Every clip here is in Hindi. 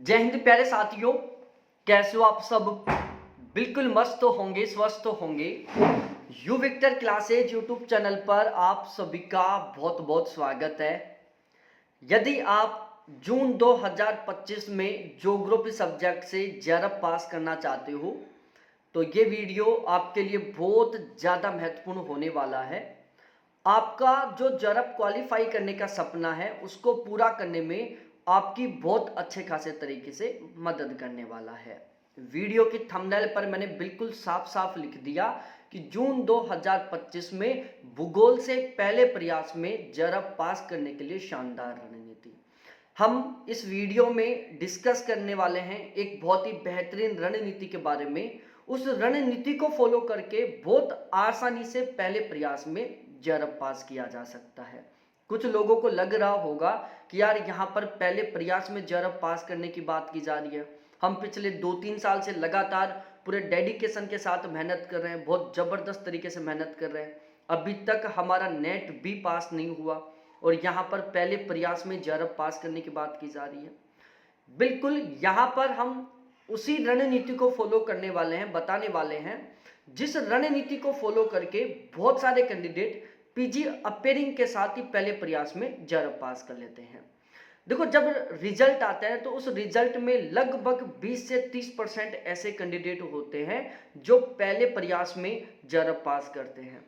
जय हिंद प्यारे साथियों, कैसे हो आप सब। बिल्कुल मस्त होंगे, स्वस्थ होंगे। You Victor classes YouTube channel पर आप सभी का बहुत बहुत स्वागत है। यदि आप जून 2025 में ज्योग्राफी सब्जेक्ट से जेआरएफ पास करना चाहते हो तो ये वीडियो आपके लिए बहुत ज़्यादा महत्वपूर्ण होने वाला है। आपका जो जेआरएफ क्वालिफाई करने का सपना है उसको पूरा करने में आपकी बहुत अच्छे खासे तरीके से मदद करने वाला है। वीडियो की थंबनेल पर मैंने बिल्कुल साफ साफ लिख दिया कि जून 2025 में भूगोल से पहले प्रयास में जेआरएफ पास करने के लिए शानदार रणनीति हम इस वीडियो में डिस्कस करने वाले हैं। एक बहुत ही बेहतरीन रणनीति के बारे में। उस रणनीति को फॉलो करके बहुत आसानी से पहले प्रयास में जेआरएफ पास किया जा सकता है। कुछ लोगों को लग रहा होगा कि यार यहाँ पर पहले प्रयास में जेआरएफ पास करने की बात की जा रही है। हम पिछले 2-3 साल से लगातार पूरे डेडिकेशन के साथ मेहनत कर रहे हैं, बहुत ज़बरदस्त तरीके से मेहनत कर रहे हैं, अभी तक हमारा नेट भी पास नहीं हुआ और यहाँ पर पहले प्रयास में जेआरएफ पास करने की बात की जा रही है। बिल्कुल यहाँ पर हम उसी रणनीति को फॉलो करने वाले हैं, बताने वाले हैं जिस रणनीति को फॉलो करके बहुत सारे कैंडिडेट पीजी अपेयरिंग के साथ ही पहले प्रयास में जेआरएफ पास कर लेते हैं। देखो, जब रिजल्ट आता है तो उस रिजल्ट में लगभग 20 से 30% ऐसे कैंडिडेट होते हैं जो पहले प्रयास में जेआरएफ पास करते हैं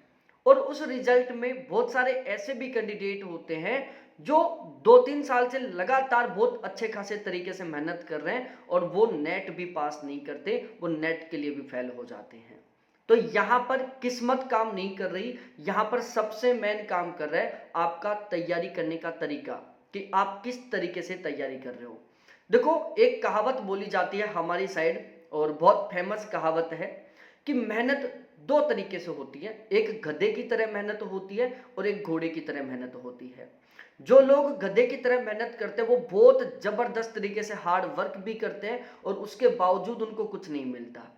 और उस रिजल्ट में बहुत सारे ऐसे भी कैंडिडेट होते हैं जो 2-3 साल से लगातार बहुत अच्छे खासे तरीके से मेहनत कर रहे हैं और वो नेट भी पास नहीं करते, वो नेट के लिए भी फेल हो जाते हैं। तो यहाँ पर किस्मत काम नहीं कर रही, यहाँ पर सबसे मेन काम कर रहा है आपका तैयारी करने का तरीका कि आप किस तरीके से तैयारी कर रहे हो। देखो, एक कहावत बोली जाती है हमारी साइड और बहुत फेमस कहावत है कि मेहनत दो तरीके से होती है। एक गधे की तरह मेहनत होती है और एक घोड़े की तरह मेहनत होती है। जो लोग गधे की तरह मेहनत करते हैं वो बहुत जबरदस्त तरीके से हार्ड वर्क भी करते हैं और उसके बावजूद उनको कुछ नहीं मिलता।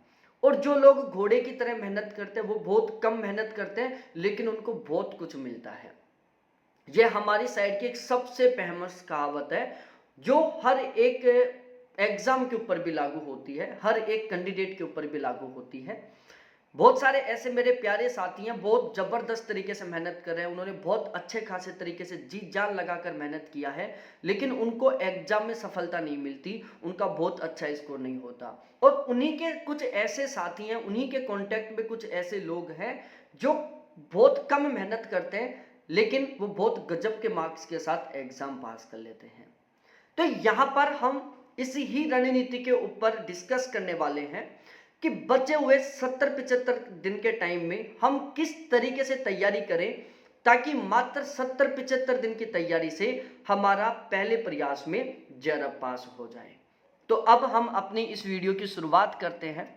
और जो लोग घोड़े की तरह मेहनत करते हैं वो बहुत कम मेहनत करते हैं लेकिन उनको बहुत कुछ मिलता है। ये हमारी साइड की एक सबसे फेमस कहावत है जो हर एक एग्जाम के ऊपर भी लागू होती है, हर एक कैंडिडेट के ऊपर भी लागू होती है। बहुत सारे ऐसे मेरे प्यारे साथी हैं, बहुत ज़बरदस्त तरीके से मेहनत कर रहे हैं, उन्होंने बहुत अच्छे खासे तरीके से जी जान लगाकर मेहनत किया है लेकिन उनको एग्जाम में सफलता नहीं मिलती, उनका बहुत अच्छा स्कोर नहीं होता। और उन्हीं के कुछ ऐसे साथी हैं, उन्हीं के कांटेक्ट में कुछ ऐसे लोग हैं जो बहुत कम मेहनत करते हैं लेकिन वो बहुत गजब के मार्क्स के साथ एग्जाम पास कर लेते हैं। तो यहाँ पर हम इसी ही रणनीति के ऊपर डिस्कस करने वाले हैं कि बचे हुए 70-75 दिन के टाइम में हम किस तरीके से तैयारी करें ताकि मात्र 70-75 दिन की तैयारी से हमारा पहले प्रयास में जेआरएफ पास हो जाए। तो अब हम अपनी इस वीडियो की शुरुआत करते हैं।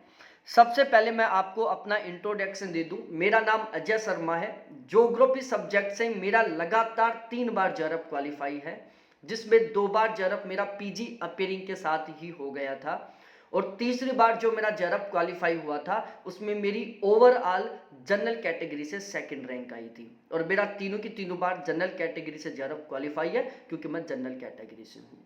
सबसे पहले मैं आपको अपना इंट्रोडक्शन दे दूं। मेरा नाम अजय शर्मा है। ज्योग्राफी सब्जेक्ट से मेरा लगातार 3 बार जेआरएफ क्वालिफाई है जिसमें 2 बार जेआरएफ मेरा पीजी अपेयरिंग के साथ ही हो गया था और तीसरी बार जो मेरा जेआरएफ क्वालिफाई हुआ था उसमें मेरी ओवरऑल जनरल कैटेगरी से सेकंड रैंक आई थी और मेरा तीनों की तीनों बार जनरल कैटेगरी से जेआरएफ क्वालिफाई है क्योंकि मैं जनरल कैटेगरी से हूँ।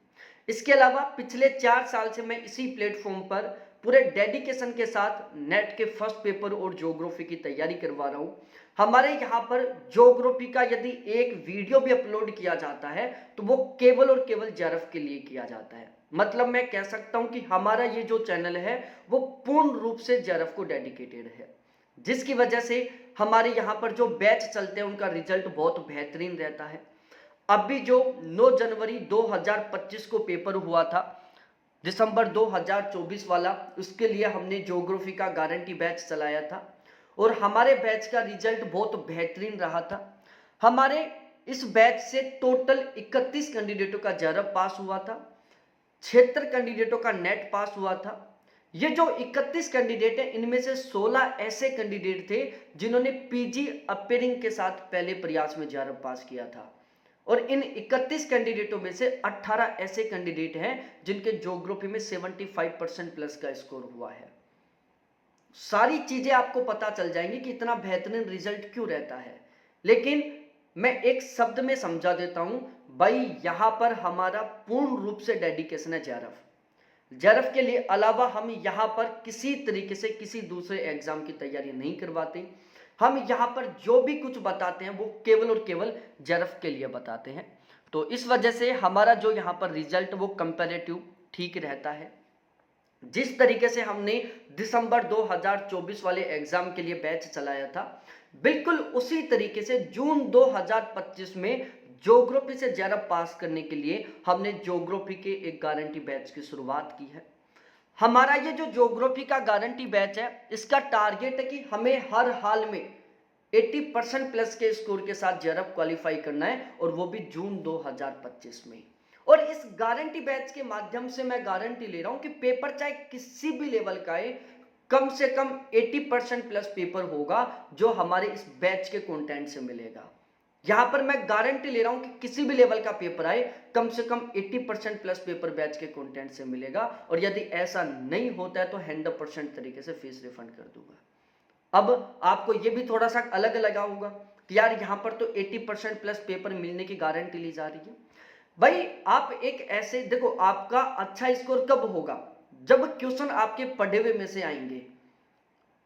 इसके अलावा पिछले 4 साल से मैं इसी प्लेटफॉर्म पर पूरे डेडिकेशन के साथ नेट के फर्स्ट पेपर और ज्योग्राफी की तैयारी करवा रहा हूँ। हमारे यहाँ पर ज्योग्राफी का यदि एक वीडियो भी अपलोड किया जाता है तो वो केवल और केवल जेआरएफ के लिए किया जाता है। मतलब मैं कह सकता हूँ कि हमारा ये जो चैनल है वो पूर्ण रूप से जेआरएफ को डेडिकेटेड है, जिसकी वजह से हमारे यहाँ पर जो बैच चलते हैं उनका रिजल्ट बहुत बेहतरीन रहता है। अभी जो 9 जनवरी 2025 को पेपर हुआ था, दिसंबर 2024 वाला, उसके लिए हमने ज्योग्राफी का गारंटी बैच चलाया था और हमारे बैच का रिजल्ट बहुत बेहतरीन रहा था। हमारे इस बैच से टोटल 31 कैंडिडेटों का जेआरएफ पास हुआ था, 76 कैंडिडेटों का नेट पास हुआ था। ये जो 31 कैंडिडेट हैं इनमें से 16 ऐसे कैंडिडेट थे जिन्होंने पीजी अपेयरिंग के साथ पहले प्रयास में जेआरएफ पास किया था और इन 31 कैंडिडेटों में से 18 ऐसे कैंडिडेट हैं जिनके ज्योग्राफी में 75% प्लस का स्कोर हुआ है। सारी चीजें आपको पता चल जाएंगी कि इतना बेहतरीन रिजल्ट क्यों रहता है, लेकिन मैं एक शब्द में समझा देता हूं भाई, यहां पर हमारा पूर्ण रूप से डेडिकेशन है जेआरएफ। जेआरएफ के लिए अलावा हम यहाँ पर किसी तरीके से किसी दूसरे एग्जाम की तैयारी नहीं करवाते। हम यहाँ पर जो भी कुछ बताते हैं वो केवल और केवल जेआरएफ के लिए बताते हैं। तो इस वजह से हमारा जो यहाँ पर रिजल्ट वो कंपैरेटिव ठीक रहता है। जिस तरीके से हमने दिसंबर 2024 वाले एग्जाम के लिए बैच चलाया था, बिल्कुल उसी तरीके से जून 2025 में ज्योग्राफी से जेआरएफ पास करने के लिए हमने ज्योग्राफी के एक गारंटी बैच की शुरुआत की है। हमारा ये जो ज्योग्राफी का गारंटी बैच है, इसका टारगेट है कि हमें हर हाल में 80% प्लस के स्कोर के साथ जेआरएफ क्वालिफाई करना है, और वो भी जून 2025 में। और इस गारंटी बैच के माध्यम से मैं गारंटी ले रहा हूं कि पेपर चाहे किसी भी लेवल का है, कम से कम 80% प्लस पेपर होगा जो हमारे इस बैच के कंटेंट से मिलेगा। यहां पर मैं गारंटी ले रहा हूं कि किसी भी लेवल का पेपर आए, कम से कम 80% प्लस पेपर बैच के कंटेंट से मिलेगा। और यदि ऐसा नहीं होता है तो 100% तरीके से फीस रिफंड कर दूंगा। अब आपको ये भी थोड़ा सा अलग लगा होगा कि यार यहाँ पर तो 80% प्लस पेपर मिलने की गारंटी ली जा रही है। भाई आप एक ऐसे देखो, आपका अच्छा स्कोर कब होगा? जब क्वेश्चन आपके पढ़े हुए में से आएंगे।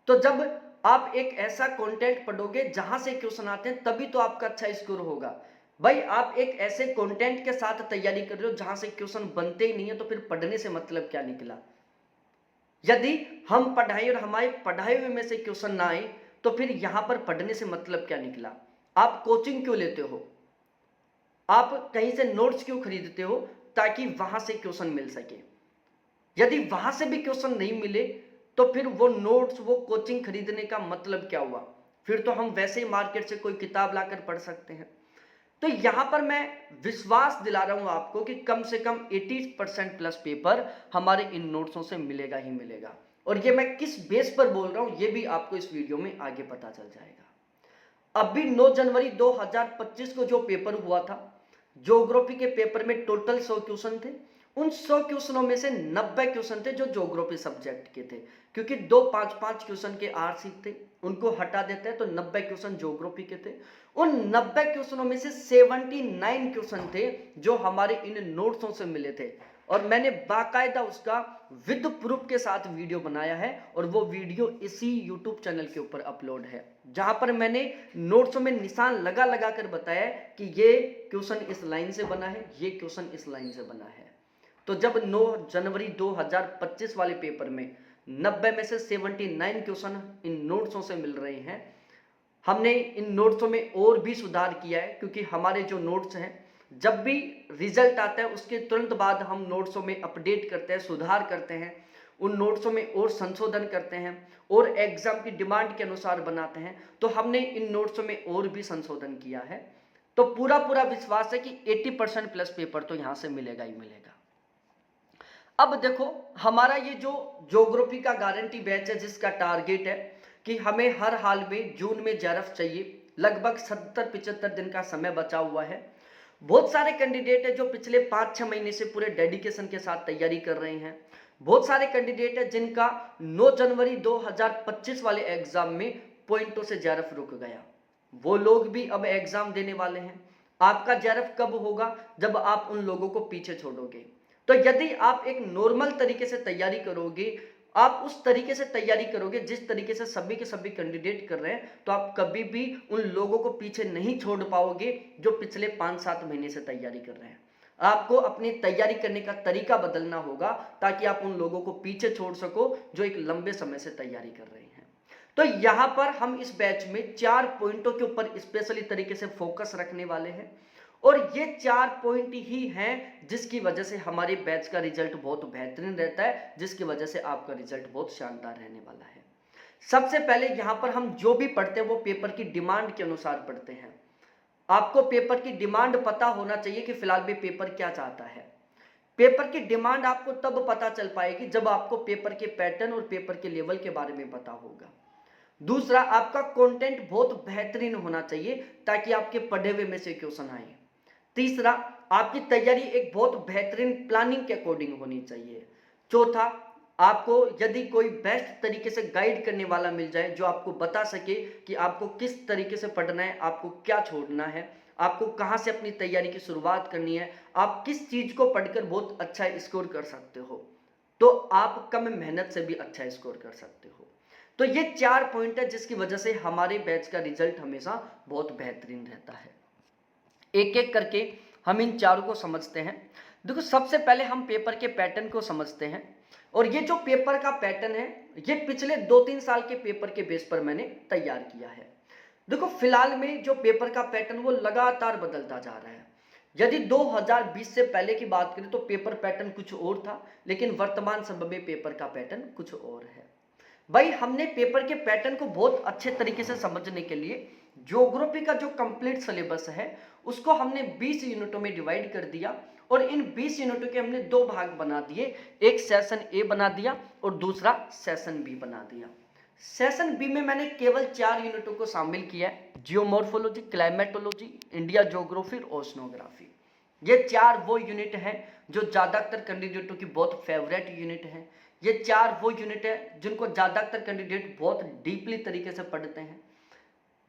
तो जब आप एक ऐसा कंटेंट पढ़ोगे जहां से क्वेश्चन आते हैं, तभी तो आपका अच्छा स्कोर होगा। भाई आप एक ऐसे कंटेंट के साथ तैयारी कर रहे हो जहां से क्वेश्चन बनते ही नहीं है, तो फिर पढ़ने से मतलब क्या निकला? यदि हम पढ़ाई और हमारे पढ़ाई हुए में से क्वेश्चन ना आए, तो फिर यहां पर पढ़ने से मतलब क्या निकला? आप कोचिंग क्यों लेते हो? आप कहीं से नोट्स क्यों खरीदते हो? ताकि वहां से क्वेश्चन मिल सके। यदि वहां से भी क्वेश्चन नहीं मिले, तो फिर वो नोट्स, वो कोचिंग खरीदने का मतलब क्या हुआ? फिर तो हम वैसे ही मार्केट से कोई किताब लाकर पढ़ सकते हैं। तो यहां पर मैं विश्वास दिला रहा हूं आपको कि कम से कम 80% प्लस पेपर हमारे इन नोट्सों से मिलेगा ही मिलेगा। और ये मैं किस बेस पर बोल रहा हूं, ये भी आपको इस वीडियो में आगे पता चल जाएगा। अभी 9 जनवरी 2025 को जो पेपर हुआ था, ज्योग्राफी के पेपर में टोटल 100 क्वेश्चन थे। उन 100 क्वेश्चनों में से 90 क्वेश्चन थे जो ज्योग्राफी सब्जेक्ट के थे, क्योंकि दो 5-5 क्वेश्चन के आरसी थे, उनको हटा देते हैं तो 90 क्वेश्चन ज्योग्राफी के थे। उन 90 क्वेश्चनों में से 79 क्वेश्चन थे जो हमारे इन नोट्सों से मिले थे, और मैंने बाकायदा उसका विद प्रूफ के साथ वीडियो बनाया है, और वो वीडियो इसी यूट्यूब चैनल के ऊपर अपलोड है, जहां पर मैंने नोट्सों में निशान लगा लगा कर बताया कि ये क्वेश्चन इस लाइन से बना है, ये क्वेश्चन इस लाइन से बना है। तो जब 9 जनवरी 2025 वाले पेपर में 90 में से 79 क्वेश्चन इन नोट्सों से मिल रहे हैं, हमने इन नोट्सों में और भी सुधार किया है, क्योंकि हमारे जो नोट्स हैं, जब भी रिजल्ट आता है उसके तुरंत बाद हम नोट्सों में अपडेट करते हैं, सुधार करते हैं, उन नोट्सों में और संशोधन करते हैं और एग्जाम की डिमांड के अनुसार बनाते हैं। तो हमने इन नोट्सों में और भी संशोधन किया है। तो पूरा पूरा विश्वास है कि 80% प्लस पेपर तो यहां से मिलेगा ही मिलेगा। अब देखो, हमारा ये जो ज्योग्राफी का गारंटी बैच है, जिसका टारगेट है कि हमें हर हाल में जून में जेआरएफ चाहिए, लगभग 70-75 दिन का समय बचा हुआ है। बहुत सारे कैंडिडेट है जो पिछले 5-6 महीने से पूरे डेडिकेशन के साथ तैयारी कर रहे हैं। बहुत सारे कैंडिडेट है जिनका 9 जनवरी 2025 वाले एग्जाम में पॉइंटों से जेआरएफ रुक गया, वो लोग भी अब एग्जाम देने वाले हैं। आपका जेआरएफ कब होगा? जब आप उन लोगों को पीछे छोड़ोगे। तो यदि आप एक नॉर्मल तरीके से तैयारी करोगे, आप उस तरीके से तैयारी करोगे जिस तरीके से सभी के सभी कैंडिडेट कर रहे हैं, तो आप कभी भी उन लोगों को पीछे नहीं छोड़ पाओगे जो पिछले 5-7 महीने से तैयारी कर रहे हैं। आपको अपनी तैयारी करने का तरीका बदलना होगा, ताकि आप उन लोगों को पीछे छोड़ सको जो एक लंबे समय से तैयारी कर रहे हैं। तो यहां पर हम इस बैच में 4 पॉइंटों के ऊपर स्पेशली तरीके से फोकस रखने वाले हैं, और ये 4 पॉइंट ही हैं जिसकी वजह से हमारे बैच का रिजल्ट बहुत बेहतरीन रहता है, जिसकी वजह से आपका रिजल्ट बहुत शानदार रहने वाला है। सबसे पहले यहां पर हम जो भी पढ़ते हैं वो पेपर की डिमांड के अनुसार पढ़ते हैं। आपको पेपर की डिमांड पता होना चाहिए कि फिलहाल भी पेपर क्या चाहता है। पेपर की डिमांड आपको तब पता चल पाएगी जब आपको पेपर के पैटर्न और पेपर के लेवल के बारे में पता होगा। दूसरा, आपका कंटेंट बहुत बेहतरीन होना चाहिए ताकि आपके पढ़े हुए में से क्वेश्चन आए। तीसरा, आपकी तैयारी एक बहुत बेहतरीन प्लानिंग के अकॉर्डिंग होनी चाहिए। चौथा, आपको यदि कोई बेस्ट तरीके से गाइड करने वाला मिल जाए जो आपको बता सके कि आपको किस तरीके से पढ़ना है, आपको क्या छोड़ना है, आपको कहां से अपनी तैयारी की शुरुआत करनी है, आप किस चीज को पढ़कर बहुत अच्छा स्कोर कर सकते हो। तो आप कम मेहनत से भी अच्छा स्कोर कर सकते हो। तो ये 4 पॉइंट है जिसकी वजह से हमारे बैच का रिजल्ट हमेशा बहुत बेहतरीन रहता है। एक एक करके हम इन चारों को समझते हैं। देखो, सबसे पहले हम पेपर के पैटर्न को समझते हैं, और ये जो पेपर का पैटर्न है ये पिछले 2-3 साल के पेपर के बेस पर मैंने तैयार किया है। देखो, फिलहाल में जो पेपर का पैटर्न वो लगातार बदलता जा रहा है। यदि 2020 से पहले की बात करें तो पेपर पैटर्न कुछ और था, लेकिन वर्तमान समय में पेपर का पैटर्न कुछ और है। भाई, हमने पेपर के पैटर्न को बहुत अच्छे तरीके से समझने के लिए ज्योग्राफी का जो कंप्लीट सिलेबस है उसको हमने 20 यूनिटों में डिवाइड कर दिया, और इन 20 यूनिटों के हमने 2 भाग बना दिए। एक सेशन ए बना दिया और दूसरा सेशन बी बना दिया। सेशन बी में मैंने केवल 4 यूनिटों को शामिल किया है: जियोमॉर्फोलॉजी, क्लाइमेटोलॉजी, इंडिया ज्योग्राफी और ओशनोग्राफी। ये 4 वो यूनिट हैं जो ज़्यादातर कैंडिडेटों की बहुत फेवरेट यूनिट हैं। ये 4 वो यूनिट है जिनको ज़्यादातर कैंडिडेट बहुत डीपली तरीके से पढ़ते हैं।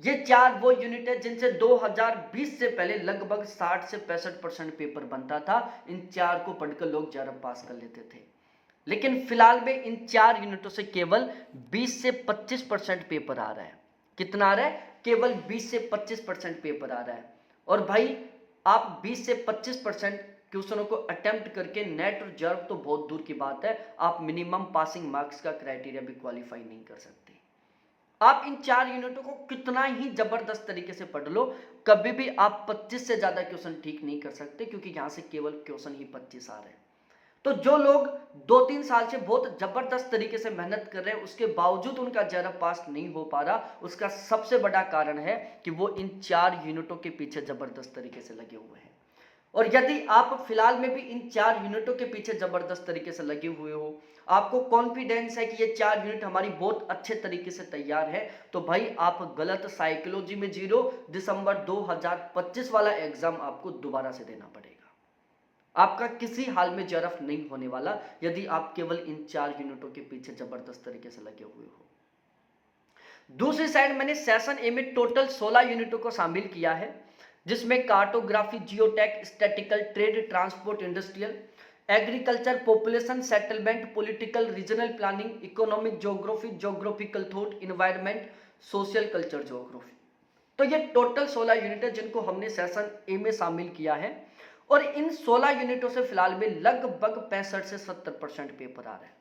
ये 4 वो यूनिट है जिनसे 2020 से पहले लगभग 60 से 65% पेपर बनता था। इन 4 को पढ़कर लोग JRF पास कर लेते थे, लेकिन फिलहाल में इन 4 यूनिटों से केवल 20 से 25% पेपर आ रहा है। कितना आ रहा है? केवल 20 से 25% पेपर आ रहा है। और भाई, आप 20 से 25% क्वेश्चनों को अटेम्प्ट करके नेट और JRF तो बहुत दूर की बात है, आप मिनिमम पासिंग मार्क्स का क्राइटेरिया भी क्वालिफाई नहीं कर सकते। आप इन 4 यूनिटों को कितना ही जबरदस्त तरीके से पढ़ लो, कभी भी आप 25 से ज्यादा क्वेश्चन ठीक नहीं कर सकते, क्योंकि यहां से केवल क्वेश्चन ही 25 आ रहे हैं। तो जो लोग 2-3 साल से बहुत जबरदस्त तरीके से मेहनत कर रहे हैं उसके बावजूद उनका JRF पास नहीं हो पा रहा, उसका सबसे बड़ा कारण है कि वो इन 4 यूनिटों के पीछे जबरदस्त तरीके से लगे हुए हैं। और यदि आप फिलहाल में भी इन 4 यूनिटों के पीछे जबरदस्त तरीके से लगे हुए हो, आपको कॉन्फिडेंस है कि ये 4 यूनिट हमारी बहुत अच्छे तरीके से तैयार है, तो भाई आप गलत साइकोलॉजी में जीरो। दिसंबर 2025 वाला एग्जाम आपको दोबारा से देना पड़ेगा। आपका किसी हाल में JRF नहीं होने वाला यदि आप केवल इन 4 यूनिटों के पीछे जबरदस्त तरीके से लगे हुए हो। दूसरी साइड मैंने सेशन ए में टोटल 16 यूनिटों को शामिल किया है, जिसमें cartography, geotech, statistical, trade, transport, industrial, agriculture, population, settlement, political, regional planning, economic geography, geographical thought, environment, social culture geography. तो ये टोटल 16 यूनिट है जिनको हमने सेशन ए में शामिल किया है, और इन 16 यूनिटों से फिलहाल में लगभग 65 से 70% पेपर आ रहा है।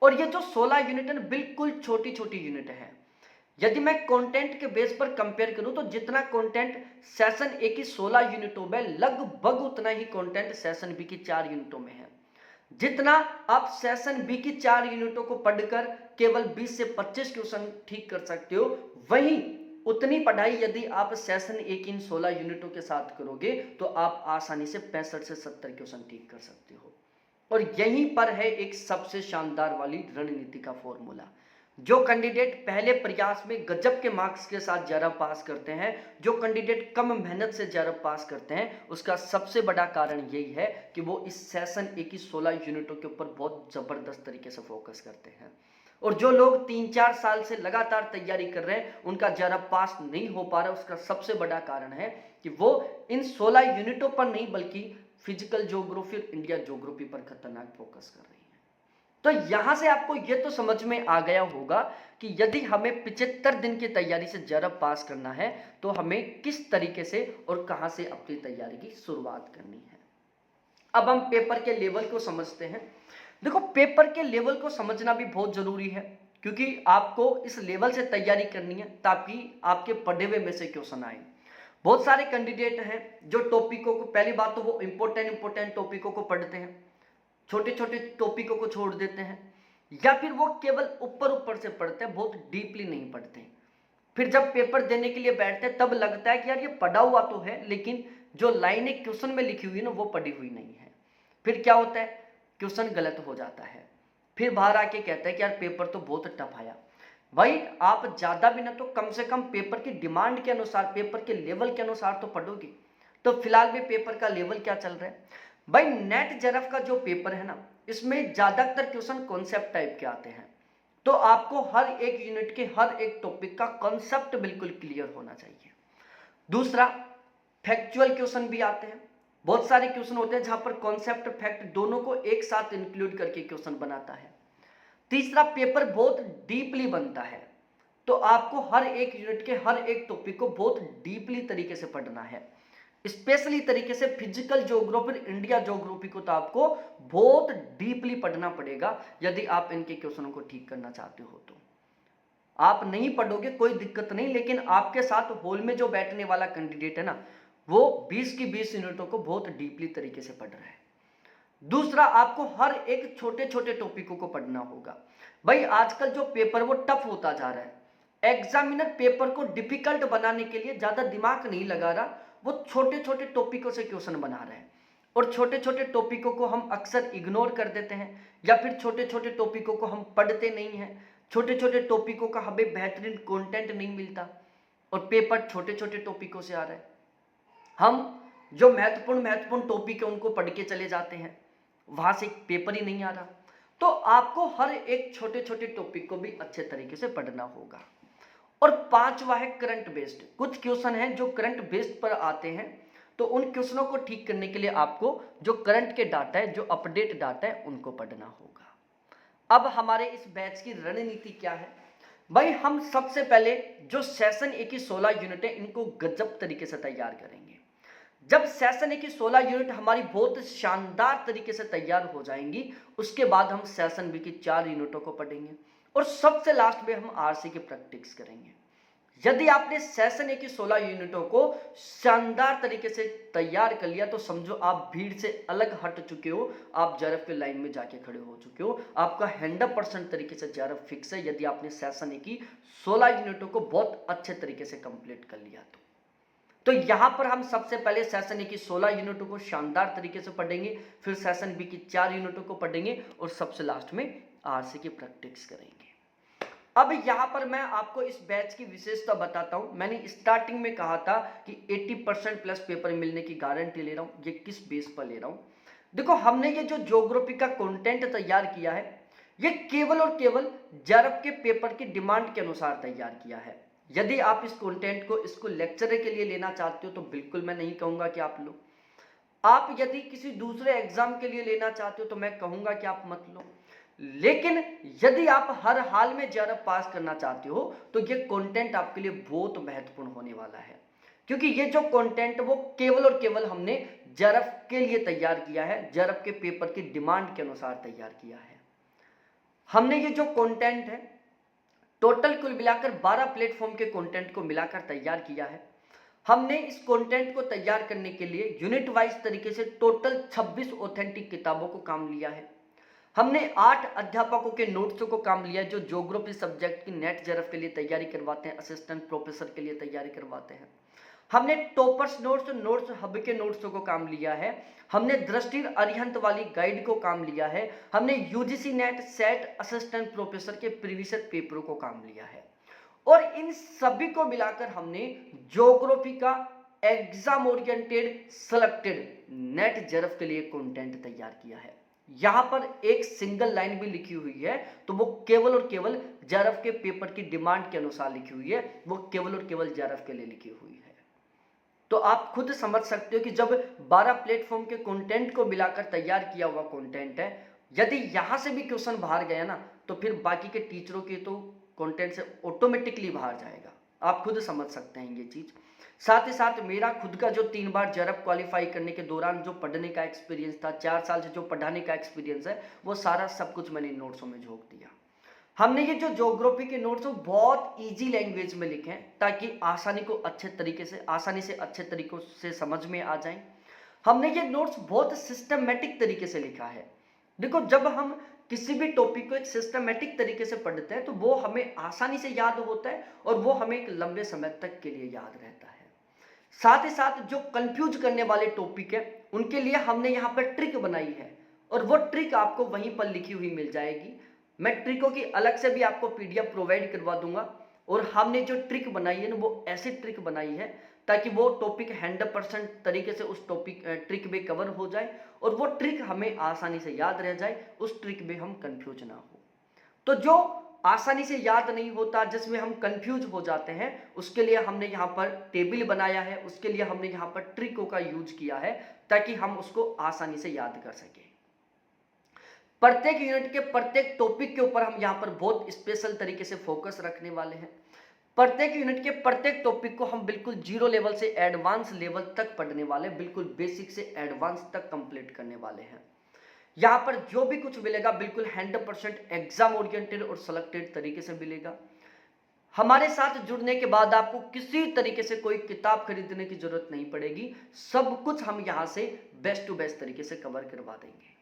और ये जो 16 यूनिट है बिल्कुल छोटी छोटी यूनिट है। यदि मैं कंटेंट के बेस पर कंपेयर करूं तो जितना कंटेंट सेशन ए की 16 यूनिटों में, लगभग उतना ही कंटेंट सेशन बी की 4 यूनिटों में है। जितना आप सेशन बी की 4 यूनिटों को पढ़कर केवल 20 से 25 क्वेश्चन ठीक कर सकते हो, वहीं उतनी पढ़ाई यदि आप सेशन ए की इन 16 यूनिटों के साथ करोगे तो आप आसानी से 65 से 70 क्वेश्चन ठीक कर सकते हो। और यहीं पर है एक सबसे शानदार वाली रणनीति का फॉर्मूला। जो कैंडिडेट पहले प्रयास में गजब के मार्क्स के साथ JRF पास करते हैं, जो कैंडिडेट कम मेहनत से JRF पास करते हैं, उसका सबसे बड़ा कारण यही है कि वो इस सेशन ए की 16 यूनिटों के ऊपर बहुत जबरदस्त तरीके से फोकस करते हैं। और जो लोग 3-4 साल से लगातार तैयारी कर रहे हैं उनका JRF पास नहीं हो पा रहा, उसका सबसे बड़ा कारण है कि वो इन 16 यूनिटों पर नहीं बल्कि फिजिकल ज्योग्राफी और इंडिया ज्योग्राफी पर खतरनाक फोकस कर रहे हैं। तो यहां से आपको यह तो समझ में आ गया होगा कि यदि हमें 75 दिन की तैयारी से JRF पास करना है तो हमें किस तरीके से और कहां से अपनी तैयारी की शुरुआत करनी है। अब हम पेपर के लेवल को समझते हैं। देखो, पेपर के लेवल को समझना भी बहुत जरूरी है, क्योंकि आपको इस लेवल से तैयारी करनी है ताकि आपके पढ़े हुए में से क्वेश्चन आए। बहुत सारे कैंडिडेट हैं जो टॉपिकों को, पहली बात तो वो इंपॉर्टेंट टॉपिकों को पढ़ते हैं, छोटे छोटे टॉपिकों को छोड़ देते हैं, या फिर वो केवल ऊपर से पढ़ते हैं, बहुत डीपली नहीं पढ़ते हैं। फिर जब पेपर देने के लिए बैठते हैं तब लगता है कि यार ये पढ़ा हुआ तो है, लेकिन जो लाइनें क्वेश्चन में लिखी हुई है ना वो पढ़ी हुई नहीं है। फिर क्या होता है, क्वेश्चन गलत हो जाता है, फिर बाहर आके कहता है कि यार पेपर तो बहुत टफ आया। भाई, आप ज्यादा भी ना तो कम से कम पेपर की डिमांड के अनुसार, पेपर के लेवल के अनुसार तो पढ़ोगे। तो फिलहाल में पेपर का लेवल क्या चल रहा है भाई? नेट JRF का जो पेपर है ना, इसमें ज्यादातर क्वेश्चन कॉन्सेप्ट टाइप के आते हैं। तो आपको हर एक यूनिट के हर एक टॉपिक का कॉन्सेप्ट बिल्कुल क्लियर होना चाहिए। दूसरा, फैक्चुअल क्वेश्चन भी आते हैं। बहुत सारे क्वेश्चन होते हैं जहां पर कॉन्सेप्ट फैक्ट दोनों को एक साथ इंक्लूड करके क्वेश्चन बनाता है। तीसरा, पेपर बहुत डीपली बनता है, तो आपको हर एक यूनिट के हर एक टॉपिक को बहुत डीपली तरीके से पढ़ना है। स्पेशली तरीके से फिजिकल ज्योग्राफी, इंडिया ज्योग्राफी को तो आपको बहुत डीपली पढ़ना पड़ेगा यदि आप इनके क्वेश्चनों को ठीक करना चाहते हो। तो आप नहीं पढ़ोगे कोई दिक्कत नहीं, लेकिन आपके साथ हॉल में जो बैठने वाला कैंडिडेट है ना, वो 20 की 20 यूनिटों को बहुत डीपली तरीके से पढ़ रहा है। दूसरा, आपको हर एक छोटे छोटे टॉपिकों को पढ़ना होगा। भाई आजकल जो पेपर वो टफ होता जा रहा है। एग्जामिनर पेपर को डिफिकल्ट बनाने के लिए ज्यादा दिमाग नहीं लगा रहा, वो छोटे छोटे टॉपिकों से क्वेश्चन बना रहे हैं। और छोटे छोटे टॉपिकों को हम अक्सर इग्नोर कर देते हैं, या फिर छोटे छोटे टॉपिकों को हम पढ़ते नहीं हैं। छोटे छोटे टॉपिकों का हमें बेहतरीन कंटेंट नहीं मिलता, और पेपर छोटे छोटे टॉपिकों से आ रहा है। हम जो महत्वपूर्ण टॉपिक है उनको पढ़ के चले जाते हैं, वहां से पेपर ही नहीं आ रहा। तो आपको हर एक छोटे छोटे टॉपिक को भी अच्छे तरीके से पढ़ना होगा। और पांचवा है करंट बेस्ड। कुछ क्वेश्चन हैं जो करंट बेस्ड पर आते हैं, तो उन क्वेश्चनों को ठीक करने के लिए आपको जो करंट के डाटा है, जो अपडेट डाटा है, उनको पढ़ना होगा। अब हमारे इस बैच की रणनीति क्या है? भाई हम सबसे पहले जो सेशन ए की 16 यूनिट है, इनको गजब तरीके से तैयार करेंगे। जब सेशन ए की 16 यूनिट हमारी बहुत शानदार तरीके से तैयार हो जाएंगी, उसके बाद हम सेशन बी की 4 यूनिटों को पढ़ेंगे, और सबसे लास्ट में हम आरसी की प्रैक्टिस करेंगे। यदि आपने सेशन ए की 16 यूनिटों को शानदार तरीके से तैयार कर लिया, तो समझो आप भीड़ से अलग हट चुके हो, आप जेआरएफ की लाइन में जाके खड़े हो चुके हो। आपका 100% तरीके से जेआरएफ फिक्स है यदि आपने सेशन ए की 16 यूनिटों को बहुत अच्छे तरीके से कंप्लीट कर लिया। तो यहां पर हम सबसे पहले सेशन ए की 16 यूनिटों को शानदार तरीके से पढ़ेंगे, फिर सेशन बी की 4 यूनिटों को पढ़ेंगे, और सबसे लास्ट में आरसी की प्रैक्टिस करेंगे। अब यहां पर मैं आपको इस बैच की विशेषता बताता हूं। मैंने स्टार्टिंग में कहा था कि 80% प्लस पेपर मिलने की गारंटी ले रहा हूं। ये किस बेस पर ले रहा हूं? देखो, हमने ये जो ज्योग्राफी का कंटेंट तैयार किया है, ये केवल और केवल जेआरएफ के पेपर की डिमांड के अनुसार तैयार किया है। यदि आप इस कंटेंट को इसको लेक्चर के लिए लेना चाहते हो, तो बिल्कुल मैं नहीं कहूंगा कि आप लो। आप यदि किसी दूसरे एग्जाम के लिए लेना चाहते हो, तो मैं कहूंगा कि आप मत लो। लेकिन यदि आप हर हाल में जेआरएफ पास करना चाहते हो, तो ये कंटेंट आपके लिए बहुत महत्वपूर्ण होने वाला है, क्योंकि ये जो कंटेंट वो केवल और केवल हमने जेआरएफ के लिए तैयार किया है, जेआरएफ के पेपर की डिमांड के अनुसार तैयार किया है। हमने ये जो कंटेंट है टोटल कुल मिलाकर 12 प्लेटफॉर्म के कंटेंट को मिलाकर तैयार किया है। हमने इस कंटेंट को तैयार करने के लिए यूनिट वाइज तरीके से टोटल 26 ऑथेंटिक किताबों को काम लिया है। हमने 8 अध्यापकों के नोट्सों को काम लिया है, जो ज्योग्राफी सब्जेक्ट की नेट जेआरएफ के लिए तैयारी करवाते हैं, असिस्टेंट प्रोफेसर के लिए तैयारी करवाते हैं। हमने टॉपर्स नोट्स हब के नोट्सों को काम लिया है। हमने दृष्टि अरिहंत वाली गाइड को काम लिया है। हमने UGC net set assistant professor के प्रीवियस पेपरों को काम लिया है। और इन सभी को मिलाकर हमने ज्योग्राफी का exam oriented selected net JRF के लिए कंटेंट तैयार किया है। यहां पर एक सिंगल लाइन भी लिखी हुई है, तो वो केवल और केवल जेआरएफ के पेपर की डिमांड के अनुसार लिखी हुई है, वो केवल और केवल जेआरएफ के लिए लिखी हुई है। तो आप खुद समझ सकते हो कि जब 12 प्लेटफॉर्म के कंटेंट को मिलाकर तैयार किया हुआ कंटेंट है, यदि यहां से भी क्वेश्चन बाहर गया ना, तो फिर बाकी के टीचरों के तो कंटेंट से ऑटोमेटिकली बाहर जाएगा। आप खुद समझ सकते हैं ये चीज। साथ ही साथ मेरा खुद का जो 3 बार जेआरएफ क्वालिफाई करने के दौरान जो पढ़ने का एक्सपीरियंस था, 4 साल से जो पढ़ाने का एक्सपीरियंस है, वो सारा सब कुछ मैंने नोट्सों में झोंक दिया। हमने ये जो ज्योग्राफी के नोट्स बहुत इजी लैंग्वेज में लिखे हैं, ताकि आसानी से अच्छे तरीकों से समझ में आ जाएं। हमने ये नोट्स बहुत सिस्टमेटिक तरीके से लिखा है। देखो, जब हम किसी भी टॉपिक को एक सिस्टमेटिक तरीके से पढ़ते हैं, तो वो हमें आसानी से याद होता है, और वो हमें एक लंबे समय तक के लिए याद रहता है। साथ ही साथ जो कंफ्यूज करने वाले टॉपिक है, उनके लिए हमने यहाँ पर ट्रिक बनाई है, और वो ट्रिक आपको वहीं पर लिखी हुई मिल जाएगी। मैं ट्रिकों की अलग से भी आपको पीडीएफ प्रोवाइड करवा दूंगा। और हमने जो ट्रिक बनाई है ना, वो ऐसी ट्रिक बनाई है ताकि वो टॉपिक 100% तरीके से उस टॉपिक ट्रिक में कवर हो जाए, और वो ट्रिक हमें आसानी से याद रह जाए, उस ट्रिक में हम कंफ्यूज ना हो। तो जो आसानी से याद नहीं होता, जिसमें हम कंफ्यूज हो जाते हैं, उसके लिए हमने यहाँ पर टेबल बनाया है, उसके लिए हमने यहाँ पर ट्रिकों का यूज किया है ताकि हम उसको आसानी से याद कर सकें। प्रत्येक यूनिट के प्रत्येक टॉपिक के ऊपर हम यहाँ पर बहुत स्पेशल तरीके से फोकस रखने वाले हैं। प्रत्येक यूनिट के प्रत्येक टॉपिक को हम बिल्कुल जीरो लेवल से एडवांस लेवल तक पढ़ने वाले, बिल्कुल बेसिक से एडवांस तक कंप्लीट करने वाले हैं। यहाँ पर जो भी कुछ मिलेगा बिल्कुल 100% एग्जाम ओरिएंटेड और सेलेक्टेड तरीके से मिलेगा। हमारे साथ जुड़ने के बाद आपको किसी तरीके से कोई किताब खरीदने की जरूरत नहीं पड़ेगी, सब कुछ हम यहाँ से बेस्ट टू बेस्ट तरीके से कवर करवा देंगे।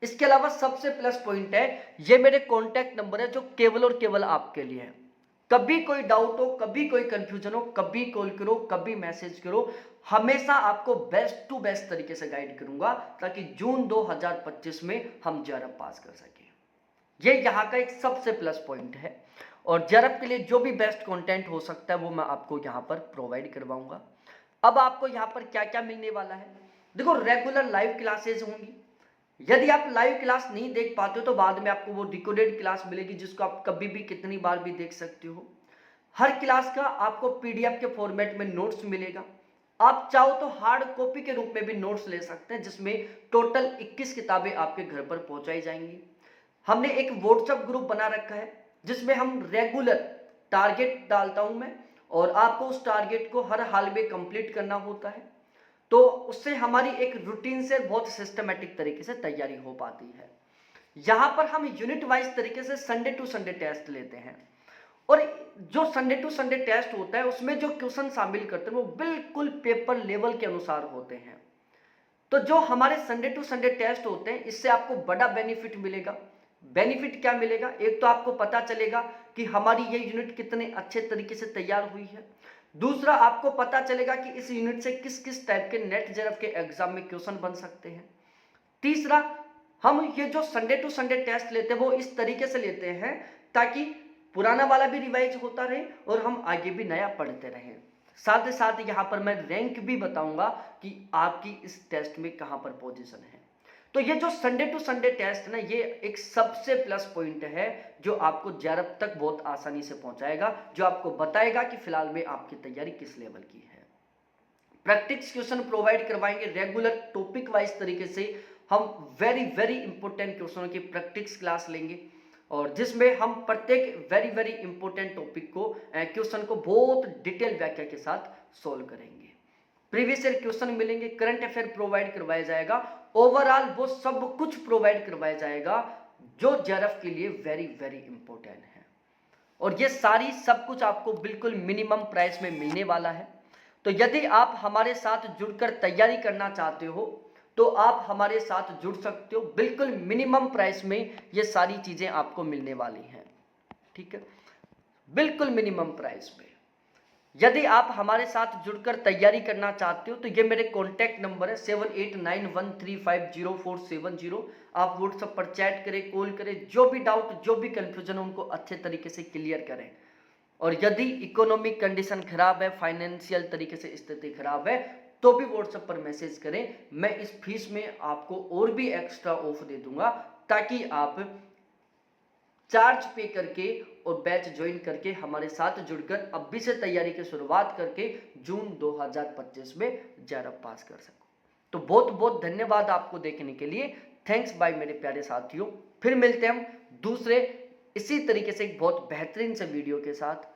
इसके अलावा सबसे प्लस पॉइंट है, ये मेरे कॉन्टैक्ट नंबर है जो केवल और केवल आपके लिए है। कभी कोई डाउट हो, कभी कोई कंफ्यूजन हो, कभी कॉल करो, कभी मैसेज करो, हमेशा आपको बेस्ट टू बेस्ट तरीके से गाइड करूंगा ताकि जून 2025 में हम जेआरएफ पास कर सकें। ये यहाँ का एक सबसे प्लस पॉइंट है और जेआरएफ के लिए जो भी बेस्ट कंटेंट हो सकता है वो मैं आपको यहाँ पर प्रोवाइड करवाऊंगा। अब आपको यहाँ पर क्या क्या मिलने वाला है, देखो रेगुलर लाइव क्लासेज होंगी। यदि आप लाइव क्लास नहीं देख पाते हो तो बाद में आपको वो रिकॉर्डेड क्लास मिलेगी जिसको आप कभी भी कितनी बार भी देख सकते हो। हर क्लास का आपको पीडीएफ के फॉर्मेट में नोट्स मिलेगा। आप चाहो तो हार्ड कॉपी के रूप में भी नोट्स ले सकते हैं, जिसमें टोटल 21 किताबें आपके घर पर पहुंचाई जाएंगी। हमने एक व्हाट्सएप ग्रुप बना रखा है जिसमें हम रेगुलर टारगेट डालता हूं मैं, और आपको उस टारगेट को हर हाल में कंप्लीट करना होता है। तो उससे हमारी एक रूटीन से बहुत सिस्टमेटिक तरीके से तैयारी हो पाती है। यहां पर हम यूनिट वाइज तरीके से संडे टू संडे टेस्ट लेते हैं, और जो संडे टू संडे टेस्ट होता है उसमें जो क्वेश्चन शामिल करते हैं वो बिल्कुल पेपर लेवल के अनुसार होते हैं। तो जो हमारे संडे टू संडे टेस्ट होते हैं इससे आपको बड़ा बेनिफिट मिलेगा। बेनिफिट क्या मिलेगा, एक तो आपको पता चलेगा कि हमारी ये यूनिट कितने अच्छे तरीके से तैयार हुई है। दूसरा, आपको पता चलेगा कि इस यूनिट से किस किस टाइप के नेट जेआरएफ के एग्जाम में क्वेश्चन बन सकते हैं। तीसरा, हम ये जो संडे टू संडे टेस्ट लेते हैं वो इस तरीके से लेते हैं ताकि पुराना वाला भी रिवाइज होता रहे और हम आगे भी नया पढ़ते रहें। साथ ही साथ यहाँ पर मैं रैंक भी बताऊंगा कि आपकी इस टेस्ट में कहाँ पर पोजीशन है। तो ये जो संडे टू संडे टेस्ट है ना, ये एक सबसे प्लस पॉइंट है जो आपको जेआरएफ तक बहुत आसानी से पहुंचाएगा, जो आपको बताएगा कि फिलहाल में आपकी तैयारी किस लेवल की है। प्रैक्टिस क्वेश्चन प्रोवाइड करवाएंगे रेगुलर टॉपिक वाइज तरीके से। हम वेरी वेरी इंपॉर्टेंट क्वेश्चनों की प्रैक्टिस क्लास लेंगे और जिसमें हम प्रत्येक वेरी वेरी इंपॉर्टेंट टॉपिक को क्वेश्चन को बहुत डिटेल व्याख्या के साथ सोल्व करेंगे। प्रीवियस ईयर क्वेश्चन मिलेंगे, करंट अफेयर प्रोवाइड करवाया जाएगा, ओवरऑल वो सब कुछ प्रोवाइड करवाया जाएगा जो जेआरएफ के लिए वेरी वेरी इंपॉर्टेंट है। और ये सारी सब कुछ आपको बिल्कुल मिनिमम प्राइस में मिलने वाला है। तो यदि आप हमारे साथ जुड़कर तैयारी करना चाहते हो तो आप हमारे साथ जुड़ सकते हो। बिल्कुल मिनिमम प्राइस में ये सारी चीजें आपको मिलने वाली हैं, ठीक है, बिल्कुल मिनिमम प्राइस में। यदि आप हमारे साथ जुड़कर तैयारी करना चाहते हो तो ये मेरे कॉन्टैक्ट नंबर है 7891350470। आप व्हाट्सएप पर चैट करें, कॉल करें, जो भी डाउट जो भी कंफ्यूजन उनको अच्छे तरीके से क्लियर करें। और यदि इकोनॉमिक कंडीशन खराब है, फाइनेंशियल तरीके से स्थिति खराब है, तो भी व्हाट्सएप पर मैसेज करें। मैं इस फीस में आपको और भी एक्स्ट्रा ऑफ दे दूंगा ताकि आप चार्ज पे करके और बैच ज्वाइन करके हमारे साथ जुड़कर अभी से तैयारी की शुरुआत करके जून 2025 में जेआरएफ पास कर सको। तो बहुत बहुत धन्यवाद आपको देखने के लिए। थैंक्स बाय मेरे प्यारे साथियों। फिर मिलते हैं हम दूसरे इसी तरीके से एक बहुत बेहतरीन से वीडियो के साथ।